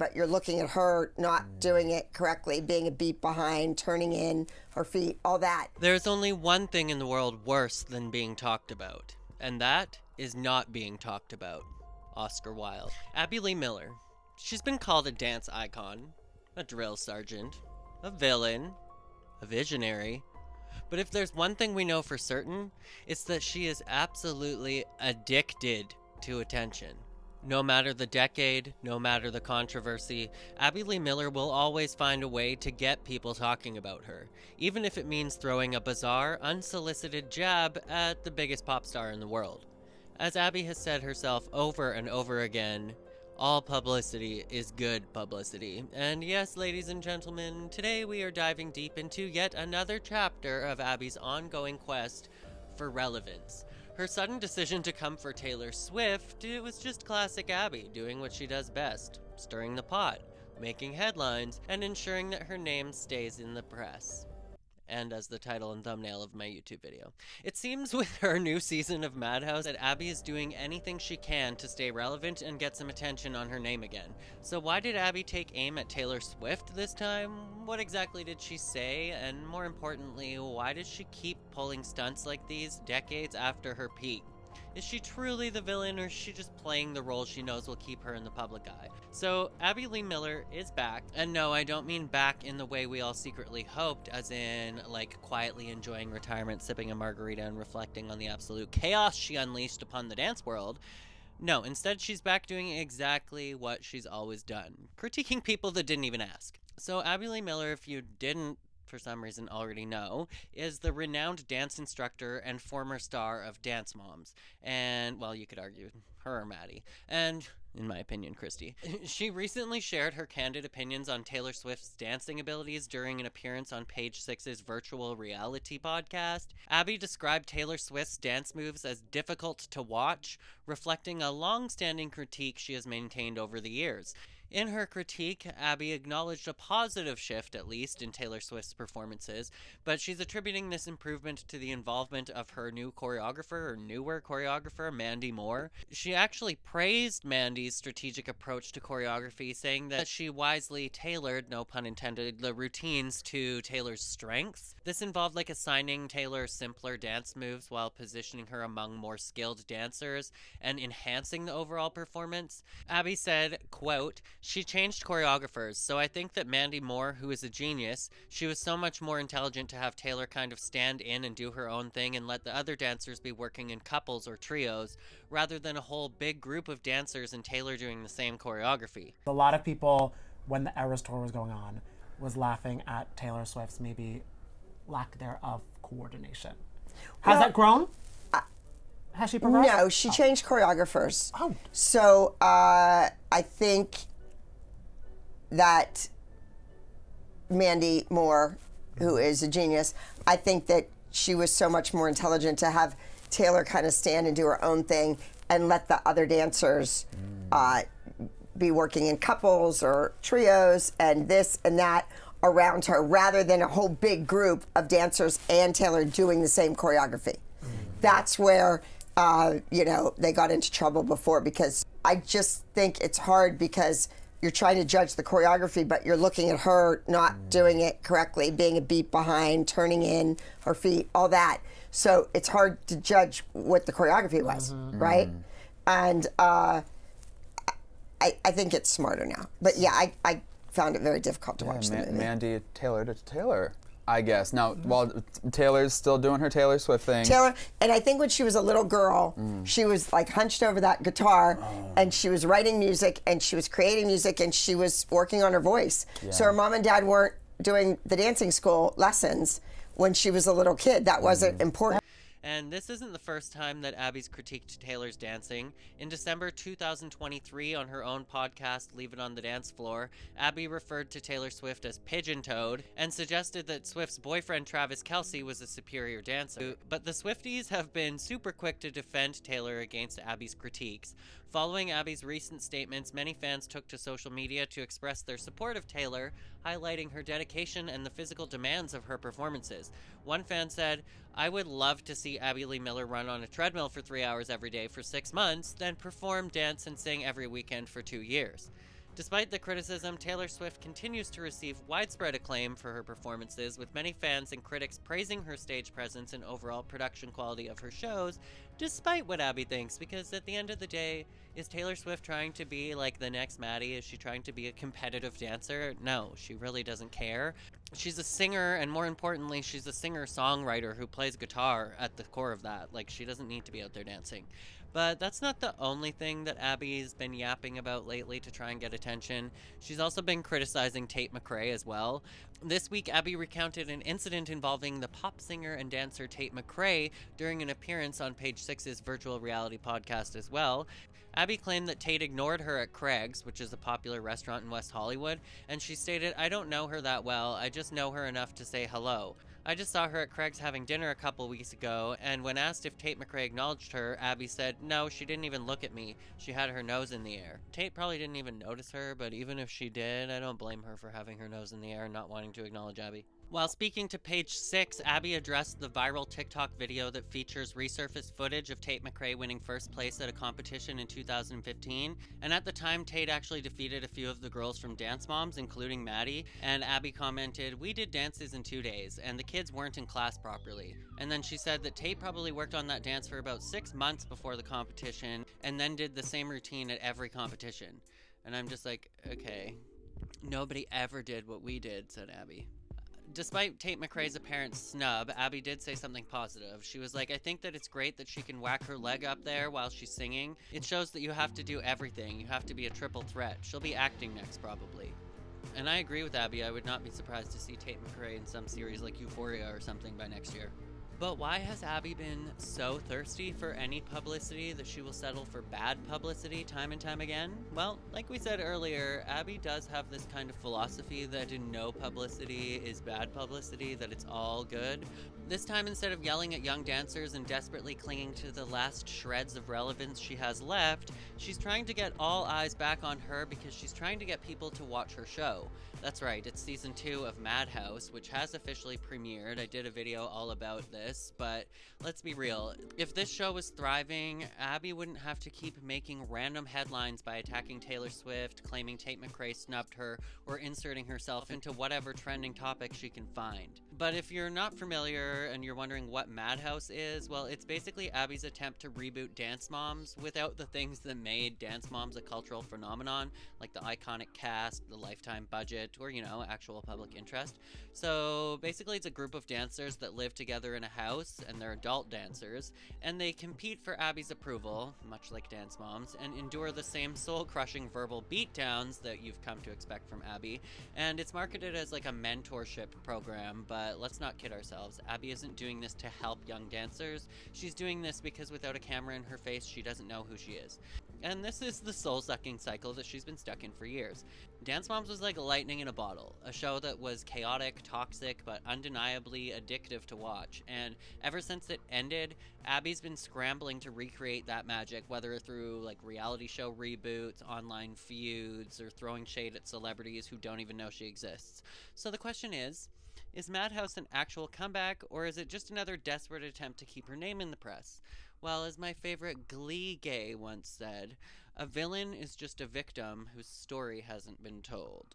but you're looking at her not doing it correctly, being a beat behind, turning in her feet, all that. There's only one thing in the world worse than being talked about, and that is not being talked about. Oscar Wilde. Abby Lee Miller. She's been called a dance icon, a drill sergeant, a villain, a visionary. But if there's one thing we know for certain, it's that she is absolutely addicted to attention. No matter the decade, no matter the controversy, Abby Lee Miller will always find a way to get people talking about her, even if it means throwing a bizarre, unsolicited jab at the biggest pop star in the world. As Abby has said herself over and over again, all publicity is good publicity. And yes, ladies and gentlemen, today we are diving deep into yet another chapter of Abby's ongoing quest for relevance. Her sudden decision to come for Taylor Swift, it was just classic Abby, doing what she does best, stirring the pot, making headlines, and ensuring that her name stays in the press. And as the title and thumbnail of my YouTube video. It seems with her new season of Madhouse that Abby is doing anything she can to stay relevant and get some attention on her name again. So why did Abby take aim at Taylor Swift this time? What exactly did she say? And more importantly, why does she keep pulling stunts like these decades after her peak? Is she truly the villain, or is she just playing the role she knows will keep her in the public eye? So, Abby Lee Miller is back. And no, I don't mean back in the way we all secretly hoped, as in, like, quietly enjoying retirement, sipping a margarita, and reflecting on the absolute chaos she unleashed upon the dance world. No, instead she's back doing exactly what she's always done. Critiquing people that didn't even ask. So, Abby Lee Miller, if you didn't for some reason already know, is the renowned dance instructor and former star of Dance Moms. And, well, you could argue her or Maddie. And, in my opinion, Christy. She recently shared her candid opinions on Taylor Swift's dancing abilities during an appearance on Page Six's virtual reality podcast. Abby described Taylor Swift's dance moves as difficult to watch, reflecting a long-standing critique she has maintained over the years. In her critique, Abby acknowledged a positive shift, at least, in Taylor Swift's performances, but she's attributing this improvement to the involvement of her newer choreographer, Mandy Moore. She actually praised Mandy's strategic approach to choreography, saying that she wisely tailored, no pun intended, the routines to Taylor's strengths. This involved assigning Taylor simpler dance moves while positioning her among more skilled dancers and enhancing the overall performance. Abby said, quote, "She changed choreographers, so I think that Mandy Moore, who is a genius, she was so much more intelligent to have Taylor kind of stand in and do her own thing and let the other dancers be working in couples or trios, rather than a whole big group of dancers and Taylor doing the same choreography." A lot of people, when the Eras Tour was going on, was laughing at Taylor Swift's maybe lack thereof coordination. Has that grown? Has she progressed? No, she changed choreographers. Oh. So I think that Mandy Moore, who is a genius, I think that she was so much more intelligent to have Taylor kind of stand and do her own thing and let the other dancers be working in couples or trios and this and that around her, rather than a whole big group of dancers and Taylor doing the same choreography. That's where they got into trouble before, because I just think it's hard because you're trying to judge the choreography, but you're looking at her not doing it correctly, being a beat behind, turning in her feet, all that. So it's hard to judge what the choreography was, right? And I think it's smarter now. But yeah, I found it very difficult to watch the movie. Mandy Taylor to Taylor, I guess. Now, while Taylor's still doing her Taylor Swift thing. Taylor, and I think when she was a little girl, she was hunched over that guitar, and she was writing music, and she was creating music, and she was working on her voice. Yeah. So her mom and dad weren't doing the dancing school lessons when she was a little kid. That wasn't important. And this isn't the first time that Abby's critiqued Taylor's dancing. In December 2023, on her own podcast, Leave It on the Dance Floor, Abby referred to Taylor Swift as pigeon-toed and suggested that Swift's boyfriend Travis Kelce was a superior dancer. But the Swifties have been super quick to defend Taylor against Abby's critiques. Following Abby's recent statements, many fans took to social media to express their support of Taylor, highlighting her dedication and the physical demands of her performances. One fan said, "I would love to see Abby Lee Miller run on a treadmill for 3 hours every day for 6 months, then perform, dance, and sing every weekend for 2 years." Despite the criticism, Taylor Swift continues to receive widespread acclaim for her performances, with many fans and critics praising her stage presence and overall production quality of her shows, despite what Abby thinks, because at the end of the day, is Taylor Swift trying to be like the next Maddie? Is she trying to be a competitive dancer? No, she really doesn't care. She's a singer, and more importantly, she's a singer-songwriter who plays guitar at the core of that. Like, she doesn't need to be out there dancing. But that's not the only thing that Abby's been yapping about lately to try and get attention. She's also been criticizing Tate McRae as well. This week, Abby recounted an incident involving the pop singer and dancer Tate McRae during an appearance on Page Six's virtual reality podcast as well. Abby claimed that Tate ignored her at Craig's, which is a popular restaurant in West Hollywood, and she stated, "I don't know her that well, I just know her enough to say hello. I just saw her at Craig's having dinner a couple weeks ago, and when asked if Tate McRae acknowledged her, Abby said, no, she didn't even look at me. She had her nose in the air." Tate probably didn't even notice her, but even if she did, I don't blame her for having her nose in the air and not wanting to acknowledge Abby. While speaking to Page Six, Abby addressed the viral TikTok video that features resurfaced footage of Tate McRae winning first place at a competition in 2015, and at the time Tate actually defeated a few of the girls from Dance Moms, including Maddie, and Abby commented, "We did dances in 2 days, and the kids weren't in class properly." And then she said that Tate probably worked on that dance for about 6 months before the competition, and then did the same routine at every competition. And I'm just like, okay, nobody ever did what we did, said Abby. Despite Tate McRae's apparent snub, Abby did say something positive. She was like, "I think that it's great that she can whack her leg up there while she's singing. It shows that you have to do everything. You have to be a triple threat. She'll be acting next, probably." And I agree with Abby. I would not be surprised to see Tate McRae in some series like Euphoria or something by next year. But why has Abby been so thirsty for any publicity that she will settle for bad publicity time and time again? Well, like we said earlier, Abby does have this kind of philosophy that no publicity is bad publicity, that it's all good. This time, instead of yelling at young dancers and desperately clinging to the last shreds of relevance she has left, she's trying to get all eyes back on her because she's trying to get people to watch her show. That's right, it's season 2 of Madhouse, which has officially premiered. I did a video all about this, but let's be real. If this show was thriving, Abby wouldn't have to keep making random headlines by attacking Taylor Swift, claiming Tate McRae snubbed her, or inserting herself into whatever trending topic she can find. But if you're not familiar and you're wondering what Madhouse is, well, it's basically Abby's attempt to reboot Dance Moms without the things that made Dance Moms a cultural phenomenon, like the iconic cast, the lifetime budget, or, actual public interest. So basically it's a group of dancers that live together in a house, and they're adult dancers, and they compete for Abby's approval, much like Dance Moms, and endure the same soul-crushing verbal beatdowns that you've come to expect from Abby. And it's marketed as like a mentorship program, but let's not kid ourselves. Abby isn't doing this to help young dancers. She's doing this because without a camera in her face, she doesn't know who she is. And this is the soul-sucking cycle that she's been stuck in for years. Dance Moms was like lightning in a bottle, a show that was chaotic, toxic, but undeniably addictive to watch. And ever since it ended, Abby's been scrambling to recreate that magic, whether through like reality show reboots, online feuds, or throwing shade at celebrities who don't even know she exists. So the question is Madhouse an actual comeback, or is it just another desperate attempt to keep her name in the press? Well, as my favorite Glee gay once said, a villain is just a victim whose story hasn't been told.